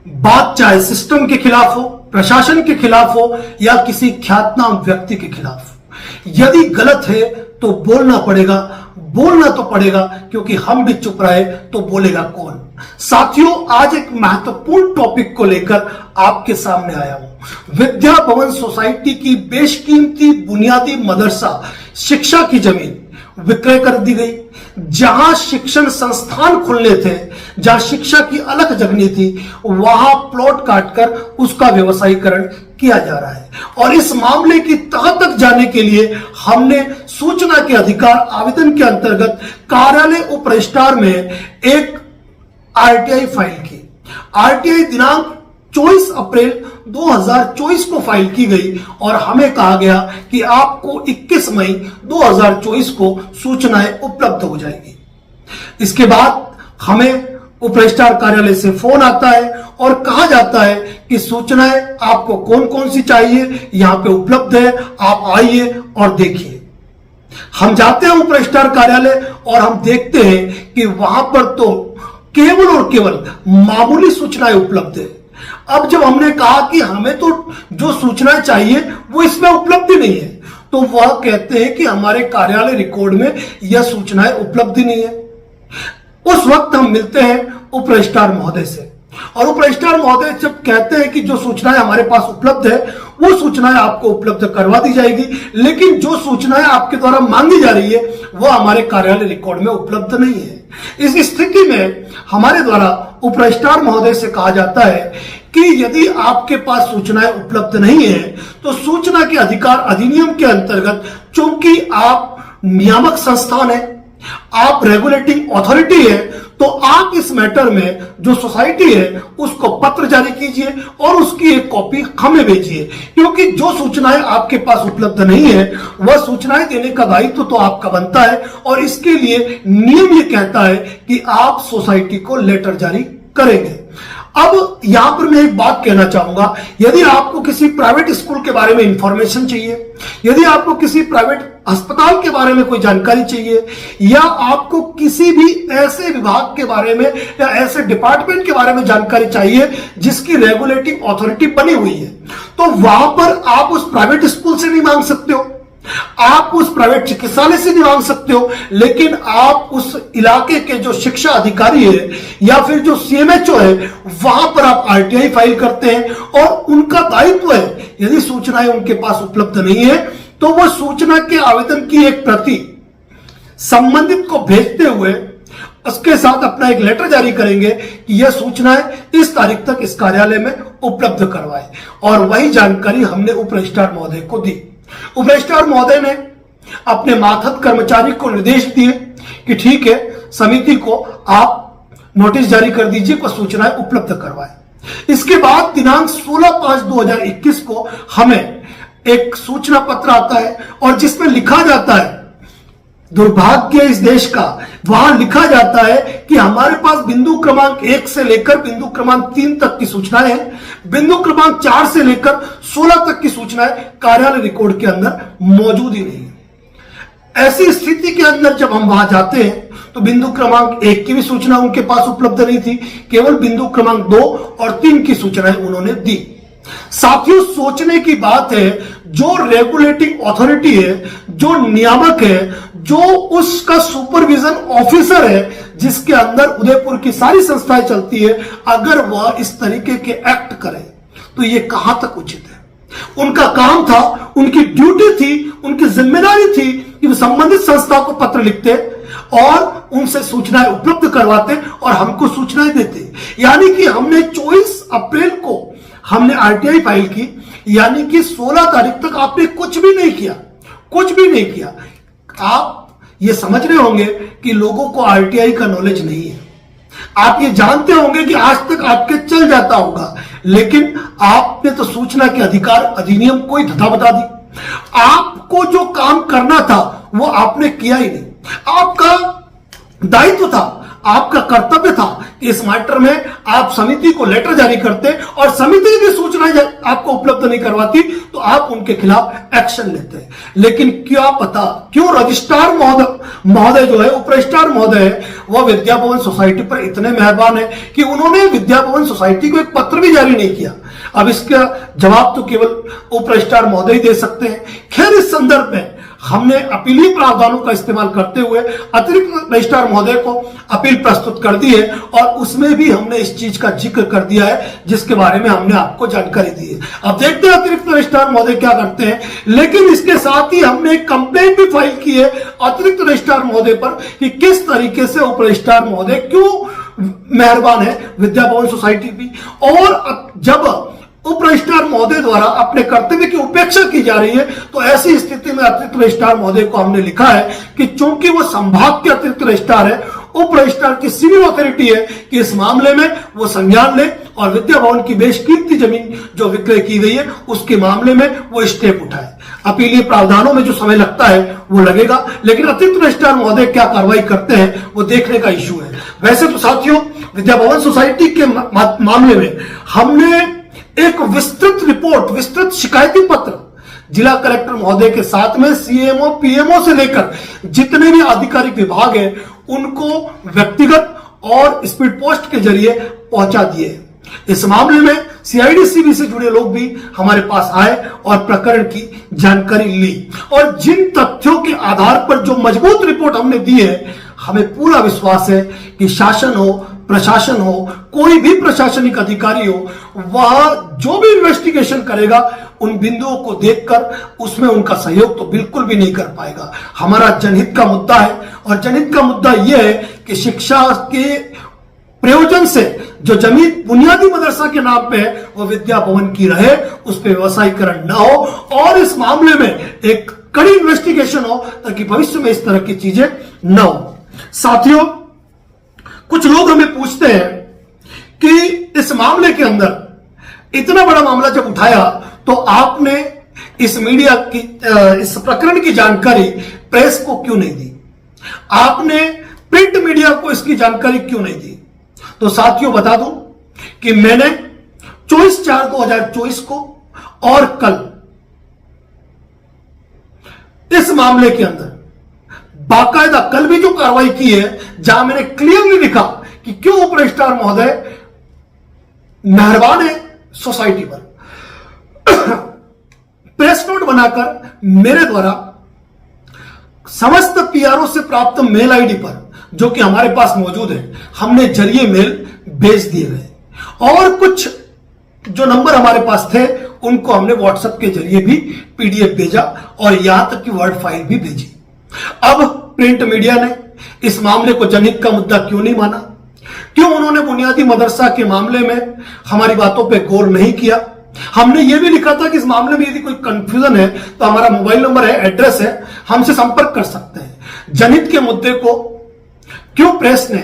बात चाहे सिस्टम के खिलाफ हो, प्रशासन के खिलाफ हो या किसी ख्यातनाम व्यक्ति के खिलाफ, यदि गलत है तो बोलना पड़ेगा, बोलना तो पड़ेगा, क्योंकि हम भी चुप रहे तो बोलेगा कौन। साथियों, आज एक महत्वपूर्ण टॉपिक को लेकर आपके सामने आया हूं। विद्या भवन सोसाइटी की बेशकीमती बुनियादी मदरसा शिक्षा की जमीन विक्रय कर दी गई। जहां शिक्षण संस्थान खुलने थे, जहां शिक्षा की अलग जगनी थी, वहां प्लॉट काटकर उसका व्यवसायीकरण किया जा रहा है। और इस मामले की तह तक जाने के लिए हमने सूचना के अधिकार आवेदन के अंतर्गत कार्यालय उप रजिस्ट्रार में एक आरटीआई फाइल की। आरटीआई दिनांक 24 अप्रैल 2024 को फाइल की गई और हमें कहा गया कि आपको 21 मई 2024 को सूचनाएं उपलब्ध हो जाएगी। इसके बाद हमें उप रजिस्ट्रार कार्यालय से फोन आता है और कहा जाता है कि सूचनाएं आपको कौन कौन सी चाहिए, यहां पे उपलब्ध है, आप आइए और देखिए। हम जाते हैं उप रजिस्ट्रार कार्यालय और हम देखते हैं कि वहां पर तो केवल और केवल मामूली सूचनाएं उपलब्ध है। अब जब हमने कहा कि हमें तो जो सूचनाएं चाहिए वो इसमें उपलब्ध नहीं है, तो वह कहते हैं कि हमारे कार्यालय रिकॉर्ड में यह सूचनाएं उपलब्ध नहीं है। उस वक्त हम मिलते हैं उप रजिस्ट्रार महोदय से और उप रजिस्ट्रार महोदय जब कहते हैं कि जो सूचनाएं हमारे पास उपलब्ध है वो सूचनाएं आपको उपलब्ध करवा दी जाएगी, लेकिन जो सूचनाएं आपके द्वारा मांगी जा रही है वह हमारे कार्यालय रिकॉर्ड में उपलब्ध नहीं है। इस स्थिति में हमारे द्वारा उप रजिस्ट्रार महोदय से कहा जाता है कि यदि आपके पास सूचनाएं उपलब्ध नहीं है तो सूचना के अधिकार अधिनियम के अंतर्गत, चूंकि आप नियामक संस्थान है, आप रेगुलेटिंग अथॉरिटी है, तो आप इस मैटर में जो सोसाइटी है उसको पत्र जारी कीजिए और उसकी एक कॉपी हमें भेजिए, क्योंकि जो सूचनाएं आपके पास उपलब्ध नहीं है वह सूचनाएं देने का दायित्व तो आपका बनता है और इसके लिए नियम ये कहता है कि आप सोसाइटी को लेटर जारी करेंगे। अब यहां पर मैं एक बात कहना चाहूंगा, यदि आपको किसी प्राइवेट स्कूल के बारे में इंफॉर्मेशन चाहिए, यदि आपको किसी प्राइवेट अस्पताल के बारे में कोई जानकारी चाहिए, या आपको किसी भी ऐसे विभाग के बारे में या ऐसे डिपार्टमेंट के बारे में जानकारी चाहिए जिसकी रेगुलेटिंग अथॉरिटी बनी हुई है, तो वहां पर आप उस प्राइवेट स्कूल से नहीं मांग सकते हो, आप उस प्राइवेट चिकित्सालय से नहीं मांग सकते हो, लेकिन आप उस इलाके के जो शिक्षा अधिकारी है या फिर जो सीएमएचओ है वहां पर आप आरटीआई फाइल करते हैं और उनका दायित्व है, यदि सूचनाएं उनके पास उपलब्ध नहीं है तो वह सूचना के आवेदन की एक प्रति संबंधित को भेजते हुए उसके साथ अपना एक लेटर जारी करेंगे कि यह सूचनाएं इस तारीख तक इस कार्यालय में उपलब्ध करवाए। और वही जानकारी हमने उप रजिस्ट्रार महोदय को दी। उप रजिस्ट्रार महोदय ने अपने मातहत कर्मचारी को निर्देश दिए कि ठीक है, समिति को आप नोटिस जारी कर दीजिए, को सूचनाएं उपलब्ध करवाए। इसके बाद दिनांक 16/5/2021 को हमें एक सूचना पत्र आता है और जिसमें लिखा जाता है, दुर्भाग्य इस देश का, वहां लिखा जाता है कि हमारे पास बिंदु क्रमांक 1 से लेकर बिंदु क्रमांक 3 तक की सूचनाएं हैं, बिंदु क्रमांक 4 से लेकर 16 तक की सूचनाएं कार्यालय रिकॉर्ड के अंदर मौजूद ही नहीं है। ऐसी स्थिति के अंदर जब हम वहां जाते हैं तो बिंदु क्रमांक 1 की भी सूचना उनके पास उपलब्ध नहीं थी, केवल बिंदु क्रमांक 2 और 3 की सूचनाएं उन्होंने दी। साथियों, सोचने की बात है, जो रेगुलेटिंग अथॉरिटी है, जो नियामक है, जो उसका सुपरविजन ऑफिसर है, जिसके अंदर उदयपुर की सारी संस्थाएं चलती है, अगर वह इस तरीके के एक्ट करे तो यह कहां तक उचित है। उनका काम था, उनकी ड्यूटी थी, उनकी जिम्मेदारी थी कि वे संबंधित संस्था को पत्र लिखते और उनसे सूचनाएं उपलब्ध करवाते और हमको सूचनाएं देते। यानी कि हमने 24 अप्रैल को हमने आरटीआई फाइल की, यानी कि 16 तारीख तक आपने कुछ भी नहीं किया, कुछ भी नहीं किया। आप ये समझ रहे होंगे कि लोगों को आरटीआई का नॉलेज नहीं है, आप ये जानते होंगे कि आज तक आपके चल जाता होगा, लेकिन आपने तो सूचना के अधिकार अधिनियम को ही धता बता दी। आपको जो काम करना था वो आपने किया ही नहीं। आपका दायित्व था, आपका कर्तव्य था कि इस मैटर में आप समिति को लेटर जारी करते और समिति यदि सूचनाएं आपको उपलब्ध नहीं करवाती तो आप उनके खिलाफ एक्शन लेते। लेकिन क्या पता क्यों रजिस्ट्रार महोदय जो है, उप रजिस्ट्रार महोदय है, वह विद्या भवन सोसाइटी पर इतने मेहरबान है कि उन्होंने विद्या भवन सोसाइटी को एक पत्र भी जारी नहीं किया। अब इसका जवाब तो केवल उप रजिस्ट्रार महोदय ही दे सकते हैं। खैर, इस संदर्भ में हमने अपीलीय प्रावधानों का इस्तेमाल करते हुए अतिरिक्त रजिस्ट्रार महोदय को अपील प्रस्तुत कर दी है और उसमें भी हमने इस चीज का जिक्र कर दिया है जिसके बारे में हमने आपको जानकारी दी है। अब देखते हैं अतिरिक्त रजिस्ट्रार महोदय क्या करते हैं। लेकिन इसके साथ ही हमने एक कंप्लेंट भी फाइल की है अतिरिक्त रजिस्ट्रार महोदय पर कि किस तरीके से उप रजिस्ट्रार महोदय क्यों मेहरबान है विद्या भवन सोसाइटी भी, और जब उप रजिस्ट्रार महोदय द्वारा अपने कर्तव्य की उपेक्षा की जा रही है तो ऐसी स्थिति में अतिरिक्त रजिस्ट्रार महोदय को हमने लिखा है कि चूंकि वो संभाग के अतिरिक्त रजिस्ट्रार है, उप रजिस्ट्रार की सिविल अथॉरिटी है कि इस मामले में वो संज्ञान ले और विद्या भवन की बेशकीमती जमीन जो विक्रय की गई है उसके मामले में वो स्टेप उठाए। अपीलीय प्रावधानों में जो समय लगता है वो लगेगा, लेकिन अतिरिक्त रजिस्ट्रार महोदय क्या कार्रवाई करते हैं वो देखने का इश्यू है। वैसे तो साथियों, विद्या भवन सोसाइटी के मामले में हमने एक विस्तृत रिपोर्ट, विस्तृत शिकायती पत्र जिला कलेक्टर महोदय के साथ में सीएमओ पीएमओ से लेकर जितने भी आधिकारिक विभाग हैं उनको व्यक्तिगत और स्पीड पोस्ट के जरिए पहुंचा दिए। इस मामले में सीआईडी-सीबी से जुड़े लोग भी हमारे पास आए और प्रकरण की जानकारी ली और जिन तथ्यों के आधार पर जो मजबूत रिपोर्ट हमने दी है, हमें पूरा विश्वास है कि शासन हो, प्रशासन हो, कोई भी प्रशासनिक अधिकारी हो, वह जो भी इन्वेस्टिगेशन करेगा उन बिंदुओं को देखकर उसमें उनका सहयोग तो बिल्कुल भी नहीं कर पाएगा। हमारा जनहित का मुद्दा है और जनहित का मुद्दा यह है कि शिक्षा के प्रयोजन से जो जमीन बुनियादी मदरसा के नाम पे है वो विद्या भवन की रहे, उस पर व्यवसायीकरण न हो और इस मामले में एक कड़ी इन्वेस्टिगेशन हो ताकि भविष्य में इस तरह की चीजें न हो। साथियों, कुछ लोग हमें पूछते हैं कि इस मामले के अंदर इतना बड़ा मामला जब उठाया तो आपने इस मीडिया की इस प्रकरण की जानकारी प्रेस को क्यों नहीं दी, आपने प्रिंट मीडिया को इसकी जानकारी क्यों नहीं दी। तो साथियों, बता दूं कि मैंने 24/4/2024 को और कल इस मामले के अंदर बाकायदा कल भी जो कार्रवाई की है, जहां मैंने क्लियरली लिखा कि क्यों उप रजिस्ट्रार महोदय मेहरबान है सोसाइटी पर, प्रेस नोट बनाकर मेरे द्वारा समस्त पीआरओ से प्राप्त मेल आईडी पर जो कि हमारे पास मौजूद है, हमने जरिए मेल भेज दिए गए और कुछ जो नंबर हमारे पास थे उनको हमने व्हाट्सएप के जरिए भी पीडीएफ भेजा और यहां तक कि वर्ड फाइल भी भेजी। अब प्रिंट मीडिया ने इस मामले को जनहित का मुद्दा क्यों नहीं माना, क्यों उन्होंने बुनियादी मदरसा के मामले में हमारी बातों पे गौर नहीं किया। हमने ये भी लिखा था कि इस मामले में यदि कोई कंफ्यूजन है तो हमारा मोबाइल नंबर है, एड्रेस है, हमसे संपर्क कर सकते हैं। जनहित के मुद्दे को क्यों प्रेस ने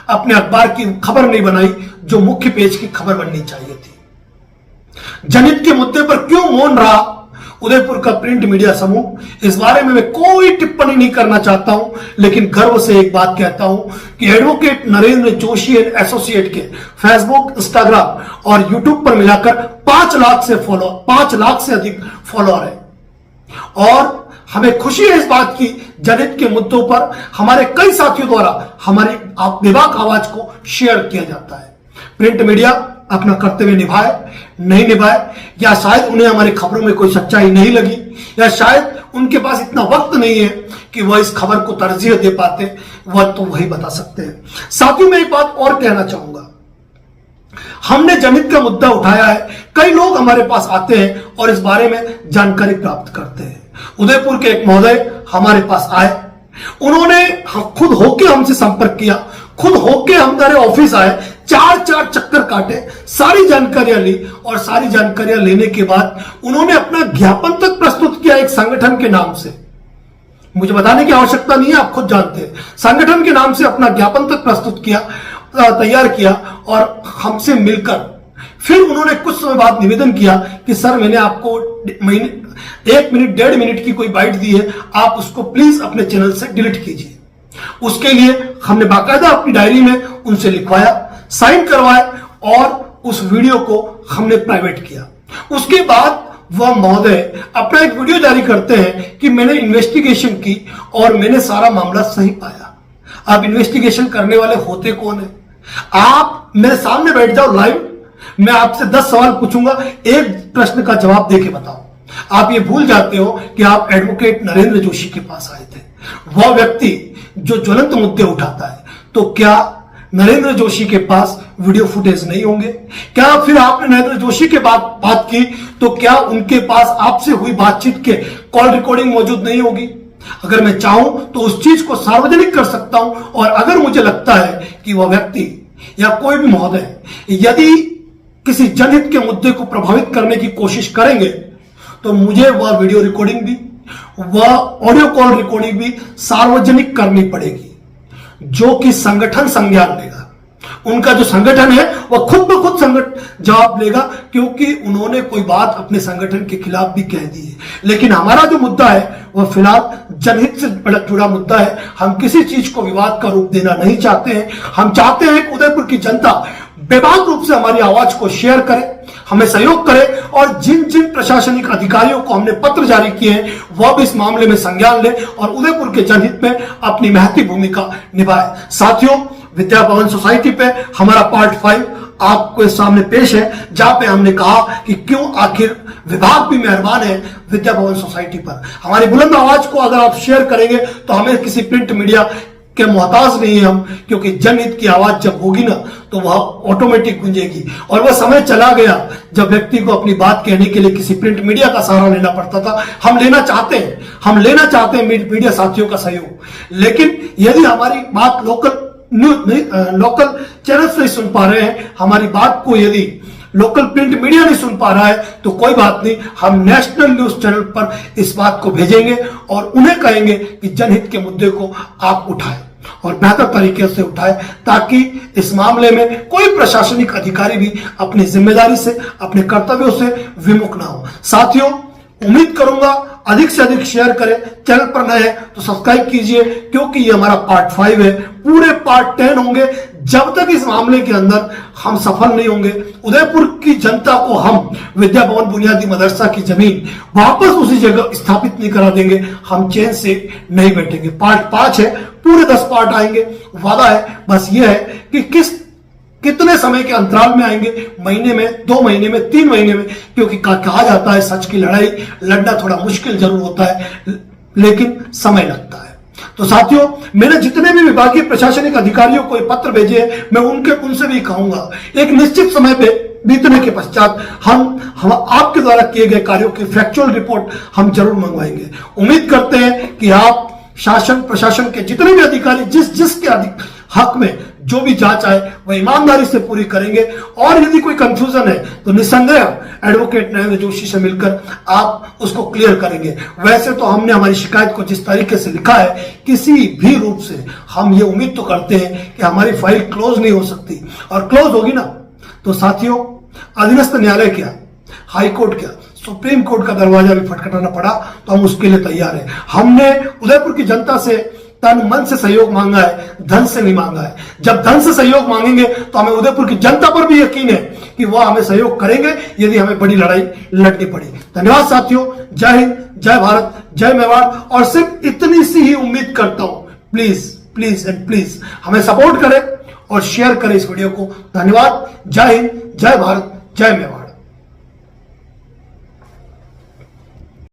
अपने अखबार की खबर नहीं बनाई जो मुख्य पेज की खबर बननी चाहिए थी। जनहित के मुद्दे पर क्यों मौन रहा उदयपुर का प्रिंट मीडिया समूह, इस बारे में मैं कोई टिप्पणी नहीं करना चाहता हूं, लेकिन गर्व से एक बात कहता हूं कि advocate Narendra Joshi and associate के फेसबुक, इंस्टाग्राम और यूट्यूब पर मिलाकर 5 लाख से अधिक फॉलोअर है और हमें खुशी है इस बात की जनहित के मुद्दों पर हमारे कई साथियों द्वारा हमारी बेबाक आवाज को शेयर किया जाता है। प्रिंट मीडिया अपना कर्तव्य निभाए, नहीं निभाए, या शायद उन्हें हमारी खबरों में कोई सच्चाई नहीं लगी, या शायद उनके पास इतना वक्त नहीं है कि वह इस खबर को तरजीह दे पाते, वह तो वही बता सकते हैं। साथियों, मैं एक बात और कहना चाहूंगा, हमने जनहित का मुद्दा उठाया है, कई लोग हमारे पास आते हैं और इस बारे में जानकारी प्राप्त करते हैं। उदयपुर के एक महोदय हमारे पास आए, उन्होंने खुद होके हमसे संपर्क किया, खुद होके हमारे ऑफिस आए, 4 चक्कर काटे, सारी जानकारियां ली और सारी जानकारियां लेने के बाद उन्होंने अपना ज्ञापन तक प्रस्तुत किया एक संगठन के नाम से। मुझे बताने की आवश्यकता नहीं है, आप खुद जानते हैं। संगठन के नाम से अपना ज्ञापन तक प्रस्तुत किया, तैयार किया और हमसे मिलकर फिर उन्होंने कुछ समय बाद निवेदन किया कि सर, मैंने आपको 1 मिनट 1.5 मिनट की कोई बाइट दी है, आप उसको प्लीज अपने चैनल से डिलीट कीजिए। उसके लिए हमने बाकायदा अपनी डायरी में उनसे लिखवाया, साइन करवाए और उस वीडियो को हमने प्राइवेट किया। उसके बाद वह महोदय अपना एक वीडियो जारी करते हैं कि मैंने इन्वेस्टिगेशन की और मैंने सारा मामला सही पाया। आप इन्वेस्टिगेशन करने वाले होते कौन है? आप मेरे सामने बैठ जाओ लाइव, मैं आपसे 10 सवाल पूछूंगा, एक प्रश्न का जवाब देके बताओ। आप ये भूल जाते हो कि आप एडवोकेट नरेंद्र जोशी के पास आए थे, वह व्यक्ति जो ज्वलंत मुद्दे उठाता है। तो क्या नरेंद्र जोशी के पास वीडियो फुटेज नहीं होंगे? क्या फिर आपने नरेंद्र जोशी के बात की तो क्या उनके पास आपसे हुई बातचीत के कॉल रिकॉर्डिंग मौजूद नहीं होगी? अगर मैं चाहूं तो उस चीज को सार्वजनिक कर सकता हूं, और अगर मुझे लगता है कि वह व्यक्ति या कोई भी महोदय यदि किसी जनहित के मुद्दे को प्रभावित करने की कोशिश करेंगे तो मुझे वह वीडियो रिकॉर्डिंग भी, वह ऑडियो कॉल रिकॉर्डिंग भी सार्वजनिक करनी पड़ेगी, जो कि संगठन संज्ञान लेगा। उनका जो संगठन है वह खुद ब खुद जवाब लेगा, क्योंकि उन्होंने कोई बात अपने संगठन के खिलाफ भी कह दी है। लेकिन हमारा जो मुद्दा है वह फिलहाल जनहित से जुड़ा मुद्दा है। हम किसी चीज को विवाद का रूप देना नहीं चाहते हैं। हम चाहते हैं कि उदयपुर की जनता बेबाक रूप से हमारी आवाज को शेयर करे, हमें सहयोग करे, और जिन जिन प्रशासनिक अधिकारियों को हमने पत्र जारी किए हैं वह भी इस मामले में संज्ञान ले और उदयपुर के जनहित में अपनी महती भूमिका निभाए। साथियों, विद्या भवन सोसाइटी पे हमारा पार्ट 5 आपके सामने पेश है, जहां पे हमने कहा कि क्यों आखिर विभाग भी मेहरबान है विद्या भवन सोसाइटी पर। हमारी बुलंद आवाज को अगर आप शेयर करेंगे तो हमें किसी प्रिंट मीडिया के मोहताज नहीं है हम, क्योंकि जनहित की आवाज जब होगी ना तो वह ऑटोमेटिक गूंजेगी। और वह समय चला गया जब व्यक्ति को अपनी बात कहने के लिए किसी प्रिंट मीडिया का सहारा लेना पड़ता था। हम लेना चाहते हैं मीडिया साथियों का सहयोग, लेकिन यदि हमारी बात लोकल चैनल से नहीं सुन पा रहे हैं, हमारी बात को यदि लोकल प्रिंट मीडिया नहीं सुन पा रहा है तो कोई बात नहीं, हम नेशनल न्यूज चैनल पर इस बात को भेजेंगे और उन्हें कहेंगे कि जनहित के मुद्दे को आप उठाएं और बेहतर तरीके से उठाएं, ताकि इस मामले में कोई प्रशासनिक अधिकारी भी अपनी जिम्मेदारी से, अपने कर्तव्यों से विमुख ना हो। साथियों, उम्मीद करूंगा अधिक से अधिक शेयर करें। चैनल पर नए हैं तो सब्सक्राइब कीजिए, क्योंकि ये हमारा पार्ट 5 है। पूरे पार्ट 10 होंगे जब तक इस मामले के अंदर हम सफल नहीं होंगे। उदयपुर की जनता को हम विद्या भवन बुनियादी मदरसा की जमीन वापस उसी जगह स्थापित नहीं करा देंगे, हम चैन से नहीं बैठेंगे। पार्ट 5 है, पूरे 10 पार्ट आएंगे, वादा है। बस ये है कि कितने समय के अंतराल में आएंगे, महीने में, 2 महीने में, 3 महीने में, क्योंकि कहा जाता है सच की लड़ाई लड़ना थोड़ा मुश्किल जरूर होता है, लेकिन समय लगता है। तो साथियों, मैंने जितने भी विभागीय प्रशासनिक अधिकारियों को पत्र भेजे हैं, मैं उनसे भी कहूंगा एक निश्चित समय पे बीतने के पश्चात हम आपके द्वारा किए गए कार्यों की फैक्चुअल रिपोर्ट हम जरूर मंगवाएंगे। उम्मीद करते हैं कि आप शासन प्रशासन के जितने भी अधिकारी जिसके हक में जो भी जांच आए वह ईमानदारी से पूरी करेंगे, और यदि कोई कंफ्यूजन है तो निसंदेह एडवोकेट नरेंद्र जोशी से मिलकर आप उसको क्लियर करेंगे। वैसे तो हमने हमारी शिकायत को जिस तरीके से लिखा है, किसी भी रूप से हम ये उम्मीद तो करते हैं कि हमारी फाइल क्लोज नहीं हो सकती, और क्लोज होगी ना तो साथियों, अधीनस्थ न्यायालय क्या, हाई कोर्ट क्या, सुप्रीम कोर्ट का दरवाजा भी खटखटाना पड़ा तो हम उसके लिए तैयार हैं। हमने उदयपुर की जनता से तन मन से सहयोग मांगा है, धन से नहीं मांगा है। जब धन से सहयोग मांगेंगे तो हमें उदयपुर की जनता पर भी यकीन है कि वह हमें सहयोग करेंगे यदि हमें बड़ी लड़ाई लड़नी पड़ी। धन्यवाद साथियों, जय हिंद, जय भारत, जय मेवाड़। और सिर्फ इतनी सी ही उम्मीद करता हूं, प्लीज एंड प्लीज हमें सपोर्ट करें और शेयर करें इस वीडियो को। धन्यवाद, जय हिंद, जय भारत, जय मेवाड़।